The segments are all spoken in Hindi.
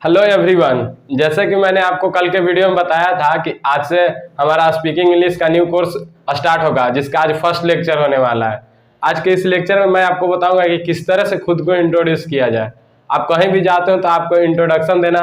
Hello everyone. जैसे कि मैंने आपको कल के वीडियो में बताया था कि आज से हमारा स्पीकिंग इंग्लिश का न्यू कोर्स स्टार्ट होगा, जिसका आज फर्स्ट लेक्चर होने वाला है। आज के इस लेक्चर में मैं आपको बताऊंगा कि किस तरह से खुद को इंट्रोड्यूस किया जाए। आप कहीं भी जाते हो तो आपको इंट्रोडक्शन देना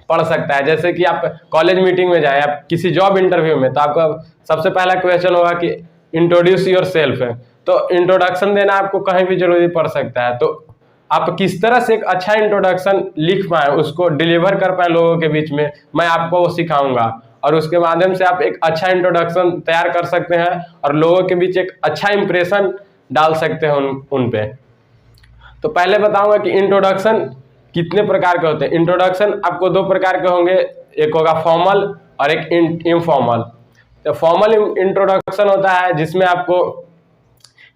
पड़ सकता है। जैसे कि आप कॉलेज मीटिंग में जाए, आप किसी जॉब इंटरव्यू में, तो आपका सबसे पहला क्वेश्चन होगा कि इंट्रोड्यूस योर सेल्फ। तो इंट्रोडक्शन देना आपको कहीं भी जरूरी पड़ सकता है। तो आप किस तरह से एक अच्छा इंट्रोडक्शन लिख पाए, उसको डिलीवर कर पाए लोगों के बीच में, मैं आपको वो सिखाऊंगा। और उसके माध्यम से आप एक अच्छा इंट्रोडक्शन तैयार कर सकते हैं और लोगों के बीच एक अच्छा इंप्रेशन डाल सकते हैं उन पे। तो पहले बताऊंगा कि इंट्रोडक्शन कितने प्रकार के होते हैं। इंट्रोडक्शन आपको दो प्रकार के होंगे, एक होगा फॉर्मल और एक इनफॉर्मल। तो फॉर्मल इंट्रोडक्शन होता है जिसमें आपको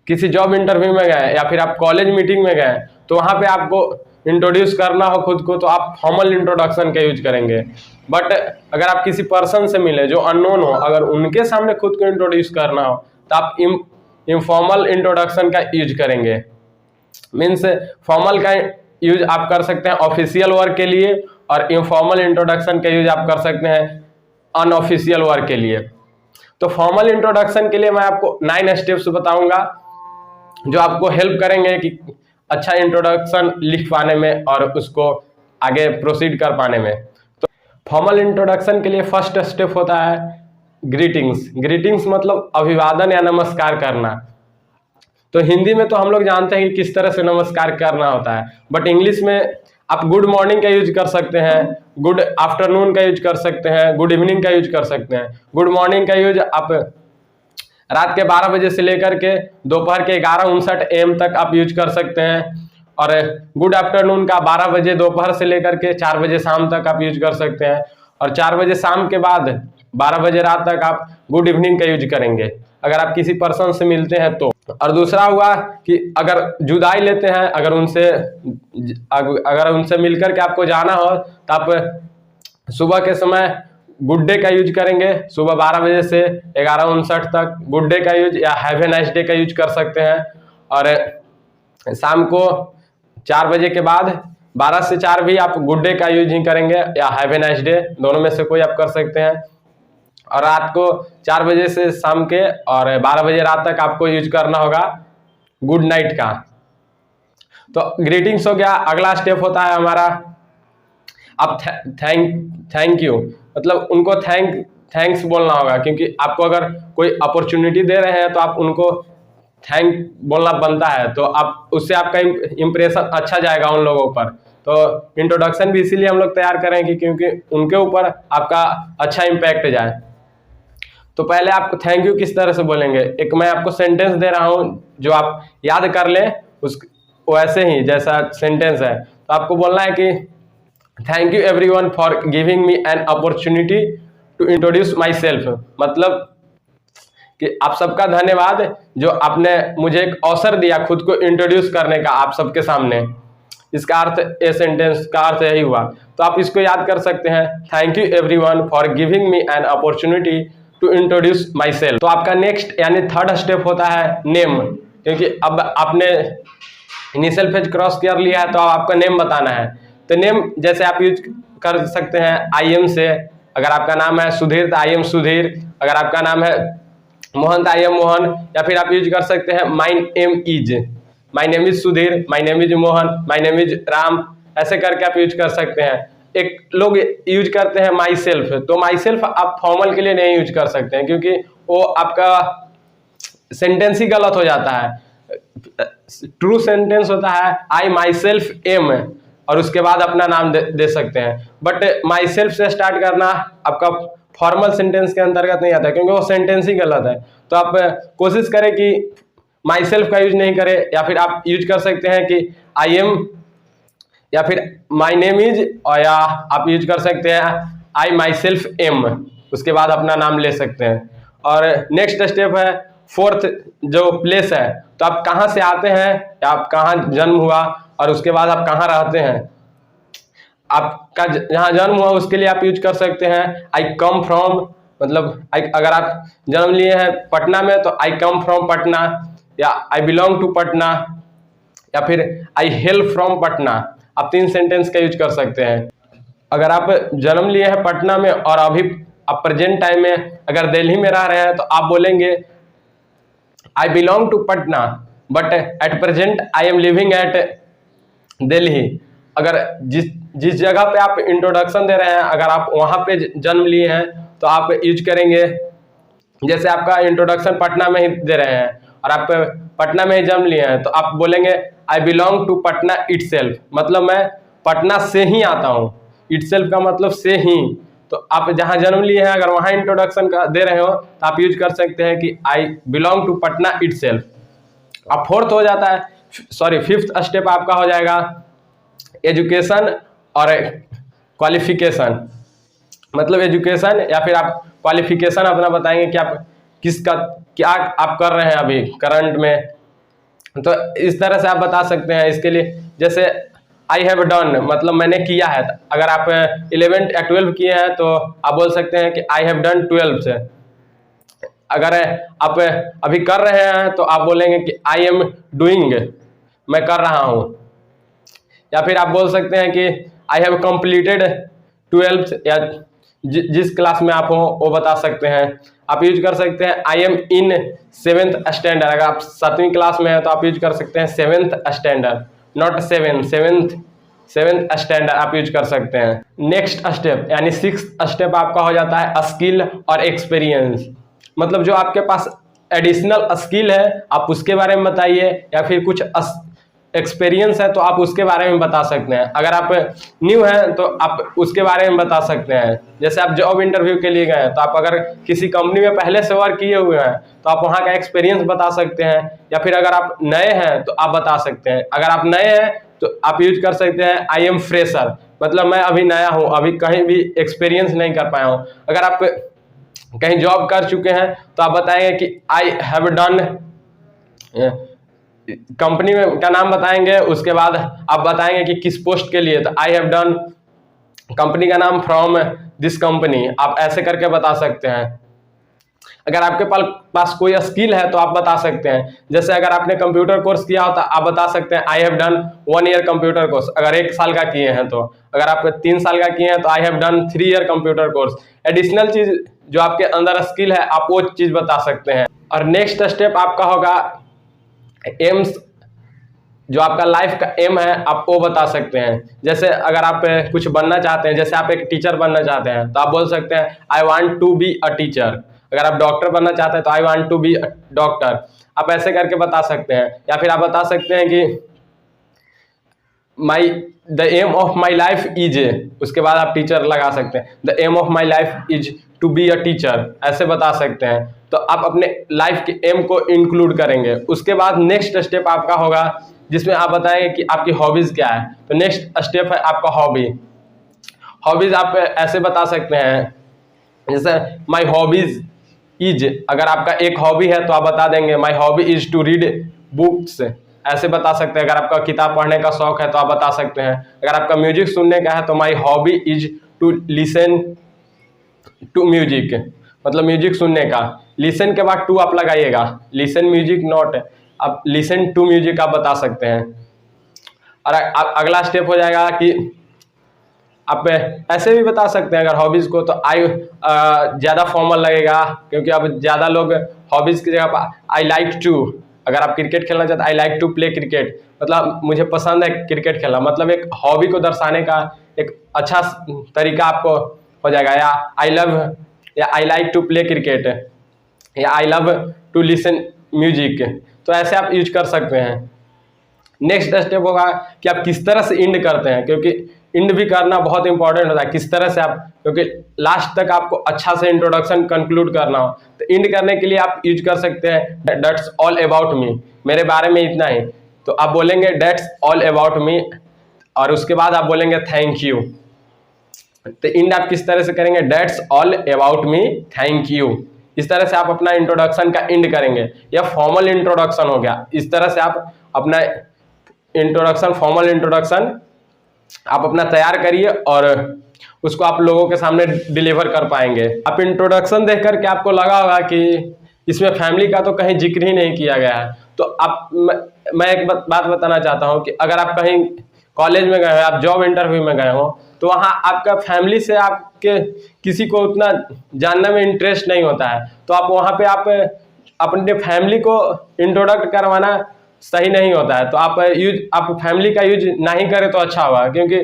किसी जॉब इंटरव्यू में गए या फिर आप कॉलेज मीटिंग में गए, तो वहां पे आपको इंट्रोड्यूस करना हो खुद को, तो आप फॉर्मल इंट्रोडक्शन का यूज करेंगे। बट अगर आप किसी पर्सन से मिले जो अननोन हो, अगर उनके सामने खुद को इंट्रोड्यूस करना हो तो आप इनफॉर्मल इंट्रोडक्शन का यूज करेंगे। मीन्स फॉर्मल का यूज आप कर सकते हैं ऑफिशियल वर्क के लिए, और इनफॉर्मल इंट्रोडक्शन का यूज आप कर सकते हैं अनऑफिशियल वर्क के लिए। तो फॉर्मल इंट्रोडक्शन के लिए मैं आपको 9 स्टेप्स बताऊंगा जो आपको हेल्प करेंगे कि अच्छा इंट्रोडक्शन लिख पाने में और उसको आगे प्रोसीड कर पाने में। तो फॉर्मल इंट्रोडक्शन के लिए फर्स्ट स्टेप होता है ग्रीटिंग्स। ग्रीटिंग्स मतलब अभिवादन या नमस्कार करना। तो हिंदी में तो हम लोग जानते हैं कि किस तरह से नमस्कार करना होता है, बट इंग्लिश में आप गुड मॉर्निंग का यूज कर सकते हैं, गुड आफ्टरनून का यूज कर सकते हैं, गुड इवनिंग का यूज कर सकते हैं। गुड मॉर्निंग का यूज आप रात के 12 बजे से लेकर के दोपहर के 11:59 AM तक आप यूज कर सकते हैं। और गुड आफ्टरनून का 12 बजे दोपहर से लेकर के 4 बजे शाम तक आप यूज कर सकते हैं। और 4 बजे शाम के बाद 12 बजे रात तक आप गुड इवनिंग का यूज करेंगे अगर आप किसी पर्सन से मिलते हैं तो। और दूसरा हुआ कि अगर जुदाई लेते हैं, अगर उनसे मिलकर के आपको जाना हो तो आप सुबह के समय गुड डे का यूज करेंगे। सुबह 12 बजे से 11:59 तक गुड डे का यूज या हैव ए नाइस डे का यूज कर सकते हैं। और शाम को 4 बजे के बाद 12 से 4 भी आप गुड डे का यूज ही करेंगे या हैव ए नाइस डे, दोनों में से कोई आप कर सकते हैं। और रात को 4 बजे से शाम के और 12 बजे रात तक आपको यूज करना होगा गुड नाइट का। तो ग्रीटिंग्स हो गया। अगला स्टेप होता है हमारा आप थैंक यू, मतलब उनको थैंक्स बोलना होगा, क्योंकि आपको अगर कोई अपॉर्चुनिटी दे रहे हैं तो आप उनको थैंक बोलना बनता है। तो आप उससे आपका इंप्रेशन अच्छा जाएगा उन लोगों पर। तो इंट्रोडक्शन भी इसीलिए हम लोग तैयार करेंगे क्योंकि उनके ऊपर आपका अच्छा इम्पैक्ट जाए। तो पहले आप थैंक यू किस तरह से बोलेंगे, एक मैं आपको सेंटेंस दे रहा हूं जो आप याद कर लें, उस वैसे ही जैसा सेंटेंस है। तो आपको बोलना है कि thank you everyone for giving me an opportunity to introduce myself. मतलब कि आप सबका धन्यवाद जो आपने मुझे एक अवसर दिया खुद को इंट्रोड्यूस करने का आप सबके सामने। इसका अर्थ, ये सेंटेंस का अर्थ यही हुआ। तो आप इसको याद कर सकते हैं, thank you everyone for giving me an opportunity to introduce myself. तो आपका नेक्स्ट यानी थर्ड स्टेप होता है नेम, क्योंकि अब आपने इनिशियल फेज क्रॉस कर लिया है तो अब आपका नेम बताना है। तो नेम जैसे आप यूज कर सकते हैं आई एम से। अगर आपका नाम है सुधीर तो आई एम सुधीर, अगर आपका नाम है मोहन तो आई एम मोहन, या फिर आप यूज कर सकते हैं my name is Sudhir, my name is Mohan, my name is Ram, ऐसे करके आप यूज कर सकते हैं। एक लोग यूज करते हैं माई सेल्फ, तो माई सेल्फ आप फॉर्मल के लिए नहीं यूज कर सकते हैं क्योंकि वो आपका सेंटेंस ही गलत हो जाता है। ट्रू सेंटेंस होता है आई माई सेल्फ एम, और उसके बाद अपना नाम दे सकते हैं। बट माई सेल्फ से स्टार्ट करना आपका फॉर्मल सेंटेंस के अंतर्गत नहीं आता क्योंकि वो सेंटेंस ही गलत है। तो आप कोशिश करें कि माई सेल्फ का यूज नहीं करें, या फिर आप यूज कर सकते हैं कि आई एम, या फिर माई नेम इज, और या आप यूज कर सकते हैं आई माई सेल्फ एम, उसके बाद अपना नाम ले सकते हैं। और नेक्स्ट स्टेप है फोर्थ, जो प्लेस है। तो आप कहाँ से आते हैं या आप कहाँ जन्म हुआ, और उसके बाद आप कहाँ रहते हैं। आपका जहाँ जन्म हुआ उसके लिए आप यूज कर सकते हैं आई कम फ्रॉम, मतलब अगर आप जन्म लिए हैं पटना में तो आई कम फ्रॉम पटना, या आई बिलोंग टू पटना, या फिर आई हेल फ्रॉम पटना। आप 3 सेंटेंस का यूज कर सकते हैं। अगर आप जन्म लिए हैं पटना में और अभी आप प्रेजेंट टाइम में अगर दिल्ली में रह रहे हैं तो आप बोलेंगे I belong to Patna but at present I am living at Delhi. अगर जिस जगह पे आप इंट्रोडक्शन दे रहे हैं अगर आप वहाँ पे जन्म लिए हैं तो आप यूज करेंगे, जैसे आपका इंट्रोडक्शन पटना में ही दे रहे हैं और आप पटना में ही जन्म लिए हैं तो आप बोलेंगे I belong to Patna itself, मतलब मैं पटना से ही आता हूँ। इटसेल्फ का मतलब से ही, तो आप जहाँ जन्म लिए हैं अगर वहाँ इंट्रोडक्शन का दे रहे हो तो आप यूज कर सकते हैं कि I belong to Patna itself. अब फोर्थ हो जाता है, सॉरी फिफ्थ स्टेप आपका हो जाएगा एजुकेशन और क्वालिफिकेशन। मतलब एजुकेशन या फिर आप क्वालिफिकेशन अपना बताएंगे कि आप किसका क्या आप कर रहे हैं अभी करंट में, तो इस तरह से आप बता सकते हैं। इसके लिए जैसे आई हैव डन मतलब मैंने किया है, अगर आप 11th या 12 किए हैं तो आप बोल सकते हैं कि आई हैव डन 12 से। अगर आप अभी कर रहे हैं तो आप बोलेंगे कि आई एम डूइंग, मैं कर रहा हूँ। या फिर आप बोल सकते हैं कि आई हैव कंप्लीटेड 12th, या जिस क्लास में आप हो वो बता सकते हैं। आप यूज कर सकते हैं I am in 7th standard, अगर आप 7वीं क्लास में हैं तो आप यूज कर सकते हैं 7th standard, not 7th standard आप यूज कर सकते हैं। नेक्स्ट स्टेप यानी 6th स्टेप आपका हो जाता है स्किल और एक्सपीरियंस। मतलब जो आपके पास एडिशनल स्किल है आप उसके बारे में बताइए, या फिर कुछ एक्सपीरियंस है तो आप उसके बारे में बता सकते हैं। अगर आप न्यू हैं तो आप उसके बारे में बता सकते हैं। जैसे आप जॉब इंटरव्यू के लिए गए हैं तो आप अगर किसी कंपनी में पहले से वर्क किए हुए हैं तो आप वहाँ का एक्सपीरियंस बता सकते हैं। या फिर अगर आप नए हैं तो आप बता सकते हैं। अगर आप नए हैं तो आप यूज कर सकते हैं आई एम फ्रेशर, मतलब मैं अभी नया हूँ, अभी कहीं भी एक्सपीरियंस नहीं कर पाया हूँ। अगर आप कहीं जॉब कर चुके हैं तो आप बताएंगे कि आई हैव डन, कंपनी में का नाम बताएंगे, उसके बाद आप बताएंगे कि किस पोस्ट के लिए, तो आई हैव डन कंपनी का नाम फ्रॉम दिस कंपनी, आप ऐसे करके बता सकते हैं। अगर आपके पास कोई स्किल है तो आप बता सकते हैं। जैसे अगर आपने कंप्यूटर कोर्स किया होता आप बता सकते हैं I have done 1 year computer course, अगर 1 साल का किए हैं तो। अगर आप 3 साल का किए हैं तो I have done 3 year computer course. Additional चीज जो आपके अंदर स्किल है आप वो चीज बता सकते हैं। और नेक्स्ट स्टेप आपका होगा एम्स, जो आपका लाइफ का एम है आप वो बता सकते हैं। जैसे अगर आप कुछ बनना चाहते हैं, जैसे आप एक टीचर बनना चाहते हैं तो आप बोल सकते हैं I want to be a teacher. अगर आप डॉक्टर बनना चाहते हैं तो I want to be a doctor, आप ऐसे करके बता सकते हैं। या फिर आप बता सकते हैं कि the aim of my life is, उसके बाद आप टीचर लगा सकते हैं। The aim of my life is to be a teacher, ऐसे बता सकते हैं। तो आप अपने लाइफ के एम को इंक्लूड करेंगे। उसके बाद नेक्स्ट स्टेप आपका होगा जिसमें आप बताएंगे कि आपकी हॉबीज क्या है। तो नेक्स्ट स्टेप है आपका हॉबी। हॉबीज आप ऐसे बता सकते हैं, जैसे माई हॉबीज इज, अगर आपका एक हॉबी है तो आप बता देंगे my hobby is to read books, ऐसे बता सकते हैं। अगर आपका किताब पढ़ने का शौक है तो आप बता सकते हैं। अगर आपका म्यूजिक सुनने का है तो my hobby is to listen to music, मतलब म्यूजिक सुनने का। लिसन के बाद टू आप लगाइएगा, लिसन म्यूजिक नॉट, आप लिसन टू म्यूजिक आप बता सकते हैं। और अगला स्टेप हो जाएगा कि आप ऐसे भी बता सकते हैं अगर हॉबीज को, तो आई ज़्यादा फॉर्मल लगेगा, क्योंकि अब ज़्यादा लोग हॉबीज की जगह पर आई लाइक टू, अगर आप क्रिकेट खेलना चाहते हैं I like to play cricket, मतलब मुझे पसंद है क्रिकेट खेलना, मतलब एक हॉबी को दर्शाने का एक अच्छा तरीका आपको हो जाएगा। या आई लव, या I like to play cricket, या I love to listen music, तो ऐसे आप यूज कर सकते हैं। नेक्स्ट स्टेप होगा कि आप किस तरह से इंड करते हैं, क्योंकि इंड भी करना बहुत इंपॉर्टेंट होता है। किस तरह से आप, क्योंकि लास्ट तक आपको अच्छा से इंट्रोडक्शन कंक्लूड करना हो, तो इंड करने के लिए आप यूज कर सकते हैं दैट्स ऑल अबाउट मी, मेरे बारे में इतना ही। तो आप बोलेंगे दैट्स ऑल अबाउट मी, और उसके बाद आप बोलेंगे थैंक यू। तो इंड आप किस तरह से करेंगे, that's all about me thank you. इस तरह से आप अपना इंट्रोडक्शन का इंड करेंगे। यह फॉर्मल इंट्रोडक्शन हो गया। इस तरह से आप अपना इंट्रोडक्शन, फॉर्मल इंट्रोडक्शन आप अपना तैयार करिए और उसको आप लोगों के सामने डिलीवर कर पाएंगे। आप इंट्रोडक्शन देख करके आपको लगा होगा कि इसमें फैमिली का तो कहीं जिक्र ही नहीं किया गया है। तो आप, मैं एक बात बताना चाहता हूँ कि अगर आप कहीं कॉलेज में गए हो, आप जॉब इंटरव्यू में गए हो, तो वहाँ आपका फैमिली से आपके किसी को उतना जानने में इंटरेस्ट नहीं होता है, तो आप वहाँ पे आप अपने फैमिली को इंट्रोडक्ट करवाना सही नहीं होता है। तो आप फैमिली का यूज ना ही करें तो अच्छा होगा, क्योंकि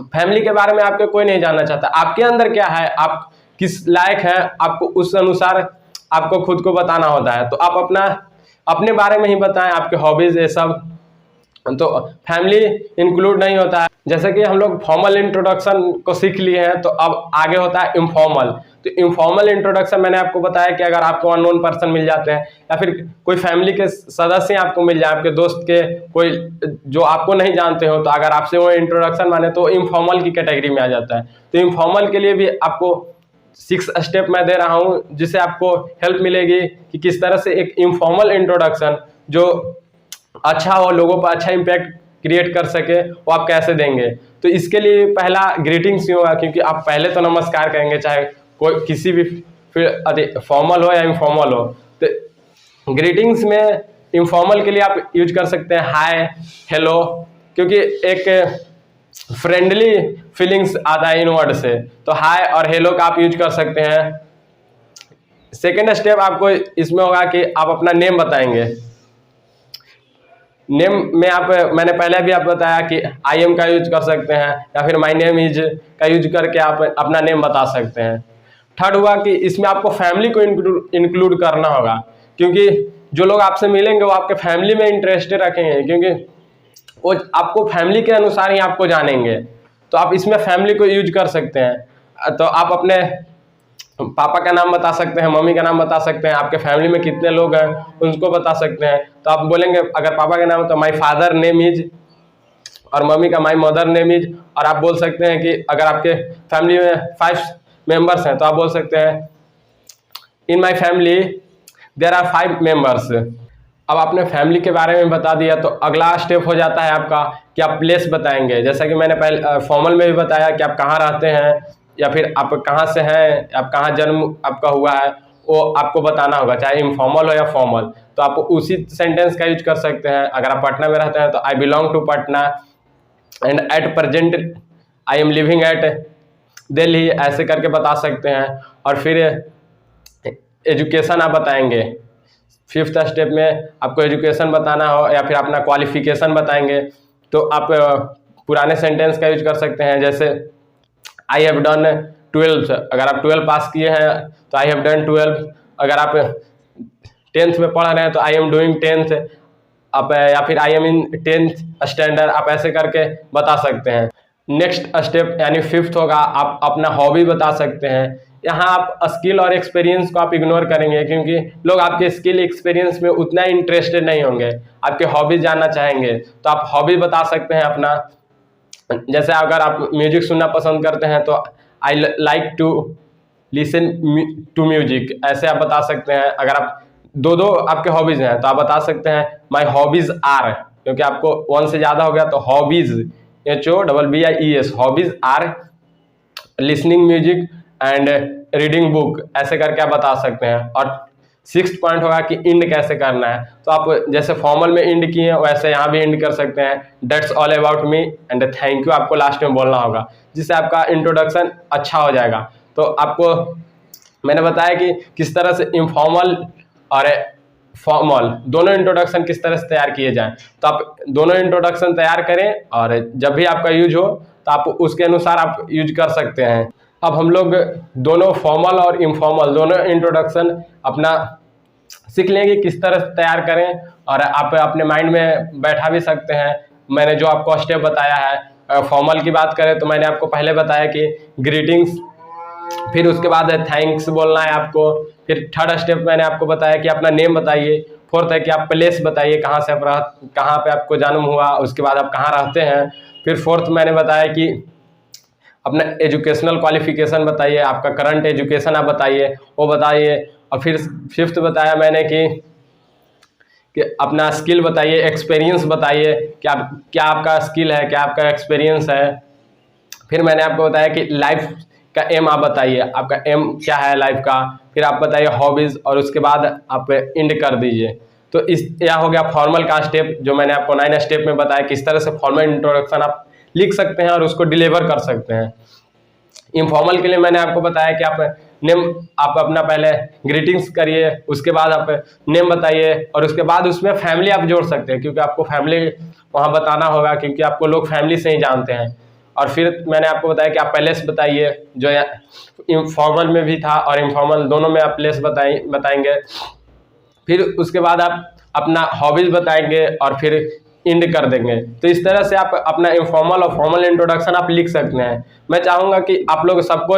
फैमिली के बारे में आपके कोई नहीं जानना चाहता। आपके अंदर क्या है, आप किस लायक हैं, आपको उस अनुसार आपको खुद को बताना होता है। तो आप अपने बारे में ही बताएं, आपके हॉबीज ये सब। तो फैमिली इंक्लूड नहीं होता है। जैसे कि हम लोग फॉर्मल इंट्रोडक्शन को सीख लिए हैं, तो अब आगे होता है इनफॉर्मल। तो इनफॉर्मल इंट्रोडक्शन मैंने आपको बताया कि अगर आपको अननोन पर्सन मिल जाते हैं या फिर कोई फैमिली के सदस्य आपको मिल जाए, आपके दोस्त के कोई जो आपको नहीं जानते हो, तो अगर आपसे वो इंट्रोडक्शन माने तो इनफॉर्मल की कैटेगरी में आ जाता है। तो इनफॉर्मल के लिए भी आपको 6 स्टेप मैं दे रहा हूँ, जिससे आपको हेल्प मिलेगी कि किस तरह से एक इनफॉर्मल इंट्रोडक्शन जो अच्छा हो, लोगों पर अच्छा इम्पैक्ट क्रिएट कर सके, वो आप कैसे देंगे। तो इसके लिए पहला ग्रीटिंग्स ही होगा, क्योंकि आप पहले तो नमस्कार करेंगे, चाहे कोई किसी भी फिर फॉर्मल हो या इनफॉर्मल हो। तो ग्रीटिंग्स में इनफॉर्मल के लिए आप यूज कर सकते हैं हाय, हेलो, क्योंकि एक फ्रेंडली फीलिंग्स आता है इन वर्ड से। तो हाय और हेलो का आप यूज कर सकते हैं। सेकेंड स्टेप आपको इसमें होगा कि आप अपना नेम बताएंगे। नेम में मैंने पहले भी आप बताया कि आई एम का यूज कर सकते हैं या फिर माई नेम इज का यूज करके आप अपना नेम बता सकते हैं। थर्ड हुआ कि इसमें आपको फैमिली को इंक्लूड करना होगा, क्योंकि जो लोग आपसे मिलेंगे वो आपके फैमिली में इंटरेस्टेड रखेंगे, क्योंकि वो आपको फैमिली के अनुसार ही आपको जानेंगे। तो आप इसमें फैमिली को यूज कर सकते हैं। तो आप अपने पापा का नाम बता सकते हैं, मम्मी का नाम बता सकते हैं, आपके फैमिली में कितने लोग हैं उनको बता सकते हैं। तो आप बोलेंगे, अगर पापा का नाम है तो माई फादर नेम इज, और मम्मी का माई मदर नेम इज। और आप बोल सकते हैं कि अगर आपके फैमिली में 5 मेंबर्स हैं तो आप बोल सकते हैं in my family there are 5 members. अब आपने फैमिली के बारे में बता दिया, तो अगला स्टेप हो जाता है आपका कि आप प्लेस बताएंगे। जैसा कि मैंने पहले फॉर्मल में भी बताया कि आप कहाँ रहते हैं या फिर आप कहाँ से हैं, आप कहाँ जन्म आपका हुआ है, वो आपको बताना होगा, चाहे इनफॉर्मल हो या फॉर्मल। तो आप उसी सेंटेंस का यूज कर सकते हैं। अगर आप पटना में रहते हैं तो I belong to Patna and at present I am living at Delhi, ऐसे करके बता सकते हैं। और फिर एजुकेशन आप बताएंगे। 5th स्टेप में आपको एजुकेशन बताना हो या फिर अपना क्वालिफिकेशन बताएंगे, तो आप पुराने सेंटेंस का यूज कर सकते हैं। जैसे आई हैव डन 12th, अगर आप 12 पास किए हैं तो आई हैव डन 12। अगर आप 10th में पढ़ रहे हैं तो आई एम डूइंग 10th, आप या फिर I am in 10th standard, आप ऐसे करके बता सकते हैं। नेक्स्ट स्टेप यानी 5th होगा, आप अपना हॉबी बता सकते हैं। यहाँ आप स्किल और एक्सपीरियंस को आप इग्नोर करेंगे, क्योंकि लोग आपके स्किल एक्सपीरियंस में उतना इंटरेस्टेड नहीं होंगे, आपके हॉबी जानना चाहेंगे। तो आप हॉबी बता सकते हैं अपना। जैसे अगर आप म्यूजिक सुनना पसंद करते हैं तो I like to listen to music, ऐसे आप बता सकते हैं। अगर आप दो आपके हॉबीज हैं तो आप बता सकते हैं माई हॉबीज आर, क्योंकि आपको 1 से ज़्यादा हो गया तो hobbies HOBBIES, hobbies are listening music and reading book, ऐसे करके आप बता सकते हैं। और 6th पॉइंट होगा कि इंड कैसे करना है। तो आप जैसे फॉर्मल में इंड किए हैं वैसे यहाँ भी इंड कर सकते हैं। That's all about me and thank you आपको लास्ट में बोलना होगा, जिससे आपका इंट्रोडक्शन अच्छा हो जाएगा। तो आपको मैंने बताया कि किस तरह से इनफॉर्मल और फॉर्मल दोनों इंट्रोडक्शन किस तरह से तैयार किए जाएं। तो आप दोनों इंट्रोडक्शन तैयार करें और जब भी आपका यूज हो तो आप उसके अनुसार आप यूज कर सकते हैं। अब हम लोग दोनों फॉर्मल और इनफॉर्मल दोनों इंट्रोडक्शन अपना सीख लेंगे किस तरह से तैयार करें, और आप अपने माइंड में बैठा भी सकते हैं। मैंने जो आपको स्टेप बताया है, फॉर्मल की बात करें तो मैंने आपको पहले बताया कि ग्रीटिंग्स, फिर उसके बाद थैंक्स बोलना है आपको। फिर 3rd स्टेप मैंने आपको बताया कि अपना नेम बताइए। 4th है कि आप प्लेस बताइए, कहाँ से आप कहाँ पे आपको जन्म हुआ, उसके बाद आप कहाँ रहते हैं। फिर 4th मैंने बताया कि अपना एजुकेशनल क्वालिफिकेशन बताइए, आपका करंट एजुकेशन आप बताइए, वो बताइए। और फिर 5th बताया मैंने कि अपना स्किल बताइए, एक्सपीरियंस बताइए कि आप क्या आपका स्किल है, क्या आपका एक्सपीरियंस है। फिर मैंने आपको बताया कि लाइफ का एम आप बताइए, आपका एम क्या है लाइफ का। फिर आप बताइए हॉबीज़, और उसके बाद आप एंड कर दीजिए। तो इस यह हो गया फॉर्मल का स्टेप, जो मैंने आपको 9 स्टेप में बताया किस तरह से फॉर्मल इंट्रोडक्शन आप लिख सकते हैं और उसको डिलीवर कर सकते हैं। इनफॉर्मल के लिए मैंने आपको बताया कि आप अपना पहले ग्रीटिंग्स करिए, उसके बाद आप नेम बताइए और उसके बाद उसमें फैमिली आप जोड़ सकते हैं, क्योंकि आपको फैमिली वहाँ बताना होगा, क्योंकि आपको लोग फैमिली से ही जानते हैं। और फिर मैंने आपको बताया कि आप प्लेस बताइए, जो इनफॉर्मल में भी था और इनफॉर्मल दोनों में आप प्लेस बताएंगे। फिर उसके बाद आप अपना हॉबीज बताएंगे और फिर इंड कर देंगे। तो इस तरह से आप अपना इनफॉर्मल और फॉर्मल इंट्रोडक्शन आप लिख सकते हैं। मैं चाहूँगा कि आप लोग सबको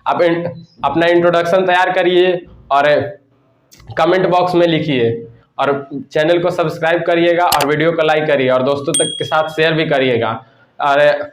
आप अपना इंट्रोडक्शन तैयार करिए और कमेंट बॉक्स में लिखिए, और चैनल को सब्सक्राइब करिएगा और वीडियो को लाइक करिए और दोस्तों तक के साथ शेयर भी करिएगा। और